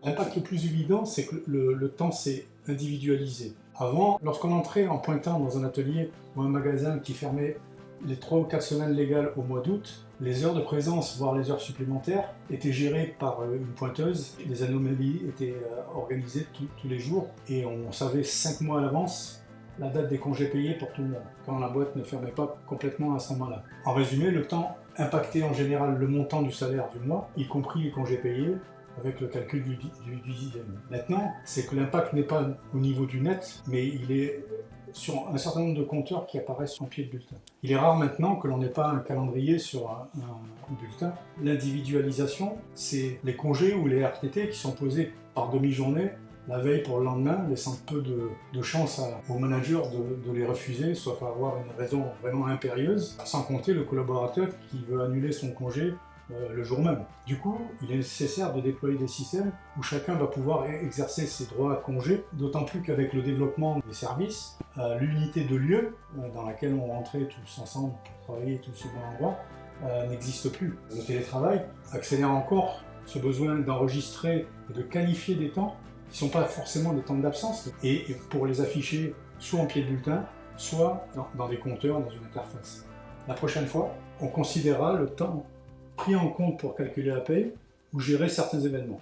L'impact le plus évident, c'est que le temps s'est individualisé. Avant, lorsqu'on entrait en pointant dans un atelier ou un magasin qui fermait les 3 ou 4 semaines légales au mois d'août, les heures de présence, voire les heures supplémentaires, étaient gérées par une pointeuse. Les anomalies étaient organisées tous les jours et on savait 5 mois à l'avance la date des congés payés pour tout le monde, quand la boîte ne fermait pas complètement à ce moment-là. En résumé, le temps impactait en général le montant du salaire du mois, y compris les congés payés, avec le calcul du dixième. Maintenant, c'est que l'impact n'est pas au niveau du net, mais il est sur un certain nombre de compteurs qui apparaissent en pied de bulletin. Il est rare maintenant que l'on n'ait pas un calendrier sur un bulletin. L'individualisation, c'est les congés ou les RTT qui sont posés par demi-journée la veille pour le lendemain, laissant peu de chance au manager de les refuser, sauf à avoir une raison vraiment impérieuse, sans compter le collaborateur qui veut annuler son congé le jour même. Du coup, il est nécessaire de déployer des systèmes où chacun va pouvoir exercer ses droits à congé, d'autant plus qu'avec le développement des services, l'unité de lieu dans laquelle on rentrait tous ensemble pour travailler tous au même endroit n'existe plus. Le télétravail accélère encore ce besoin d'enregistrer et de qualifier des temps qui ne sont pas forcément des temps d'absence, et pour les afficher soit en pied de bulletin, soit dans des compteurs, dans une interface. La prochaine fois, on considérera le temps pris en compte pour calculer la paye ou gérer certains événements.